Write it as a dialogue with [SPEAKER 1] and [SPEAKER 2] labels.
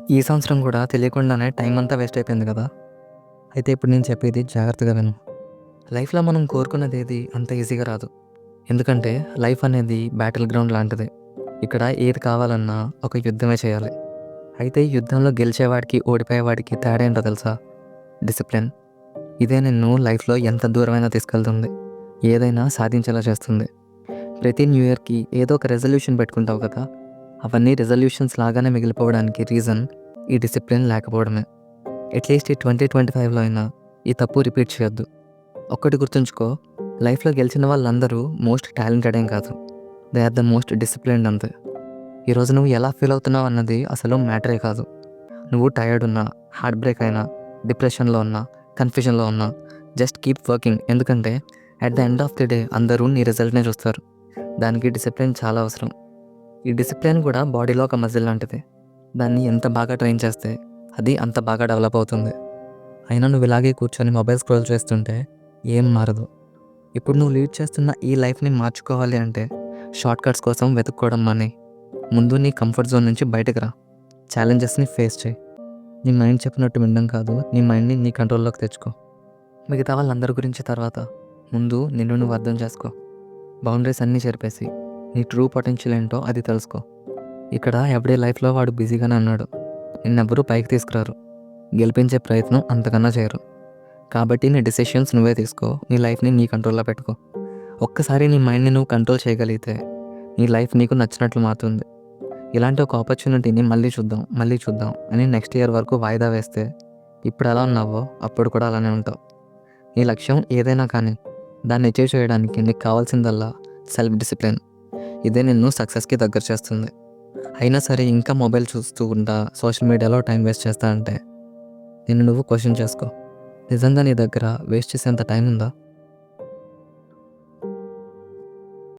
[SPEAKER 1] ఈ సంవత్సరం కూడా తెలియకుండానే టైం అంతా వేస్ట్ అయిపోయింది కదా! అయితే ఇప్పుడు నేను చెప్పేది జాగ్రత్తగా విను. లైఫ్‌లో మనం కోరుకున్నది ఏది అంత ఈజీగా రాదు. ఎందుకంటే లైఫ్ అనేది బ్యాటిల్ గ్రౌండ్ లాంటిది. ఇక్కడ ఏది కావాలన్నా ఒక యుద్ధమే చేయాలి. అయితే ఈ యుద్ధంలో గెలిచేవాడికి, ఓడిపోయేవాడికి తేడా ఏంటో తెలుసా? డిసిప్లిన్. ఇదే నిన్ను లైఫ్‌లో ఎంత దూరమైనా తీసుకెళ్తుంది. ఏదైనా సాధించేలా చేస్తుంది. ప్రతి న్యూ ఇయర్‌కి ఏదో ఒక రెజల్యూషన్ పెట్టుకుంటావు కదా! అవన్నీ రెజల్యూషన్స్ లాగానే మిగిలిపోవడానికి రీజన్ ఈ డిసిప్లిన్ లేకపోవడమే. అట్లీస్ట్ ఈ 2025లో అయినా ఈ తప్పు రిపీట్ చేయొద్దు. ఒక్కటి గుర్తుంచుకో, లైఫ్‌లో గెలిచిన వాళ్ళందరూ మోస్ట్ టాలెంటెడ్ ఏం కాదు. They are the most disciplined అంతే. ఈరోజు నువ్వు ఎలా ఫీల్ అవుతున్నావు అన్నది అసలు మ్యాటరే కాదు. నువ్వు టైర్డ్ ఉన్నా, హార్ట్ బ్రేక్ అయినా, డిప్రెషన్‌లో ఉన్నా, కన్‌ఫ్యూజన్‌లో ఉన్నా జస్ట్ కీప్ వర్కింగ్. ఎందుకంటే at the end of the day అందరూ నీ రిజల్ట్‌నే చూస్తారు. దానికి డిసిప్లిన్ చాలా అవసరం. ఈ డిసిప్లిన్ కూడా బాడీలో ఒక మజిల్ లాంటిది. దాన్ని ఎంత బాగా ట్రైన్ చేస్తే అది అంత బాగా డెవలప్ అవుతుంది. అయినా నువ్వు ఇలాగే కూర్చొని మొబైల్ స్క్రోల్ చేస్తుంటే ఏం మారదు. ఇప్పుడు నువ్వు లీడ్ చేస్తున్న ఈ లైఫ్‌ని మార్చుకోవాలి అంటే షార్ట్ కట్స్ కోసం వెతుక్కోవడం మానేయి. ముందు నీ కంఫర్ట్ జోన్ నుంచి బయటకు రా. ఛాలెంజెస్‌ని ఫేస్ చేయి. నీ మైండ్ చెప్పినట్టు వినడం కాదు, నీ మైండ్‌ని నీ కంట్రోల్‌లోకి తెచ్చుకో. మిగతా వాళ్ళందరి గురించి తర్వాత, ముందు నిన్ను నువ్వు అర్థం చేసుకో. బౌండరీస్ అన్నీ చెరిపేసి నీ ట్రూ పొటెన్షియల్ ఏంటో అది తెలుసుకో. ఇక్కడ ఎవ్రీ లైఫ్‌లో వాడు బిజీగానే ఉన్నాడు. నిన్నెవ్వరూ పైకి తీసుకురారు. గెలిపించే ప్రయత్నం అంతకన్నా చేయరు. కాబట్టి నీ డెసిషన్స్ నువ్వే తీసుకో. నీ లైఫ్‌ని నీ కంట్రోల్‌లో పెట్టుకో. ఒక్కసారి నీ మైండ్‌ని నువ్వు కంట్రోల్ చేయగలిగితే నీ లైఫ్ నీకు నచ్చినట్లు మారుతుంది. ఇలాంటి ఒక ఆపర్చునిటీని మళ్ళీ చూద్దాం, మళ్ళీ చూద్దాం అని నెక్స్ట్ ఇయర్ వరకు వాయిదా వేస్తే ఇప్పుడు ఎలా ఉన్నావో అప్పుడు కూడా అలానే ఉంటావు. నీ లక్ష్యం ఏదైనా కానీ దాన్ని అచీవ్ చేయడానికి నీకు కావాల్సిందల్లా సెల్ఫ్ డిసిప్లిన్. ఇదే నిన్ను సక్సెస్‌కి దగ్గర చేస్తుంది. అయినా సరే ఇంకా మొబైల్ చూస్తూ ఉంటా, సోషల్ మీడియాలో టైం వేస్ట్ చేస్తా అంటే నిన్ను నువ్వు క్వశ్చన్ చేసుకో. నిజంగా నీ దగ్గర వేస్ట్ చేసేంత టైం ఉందా?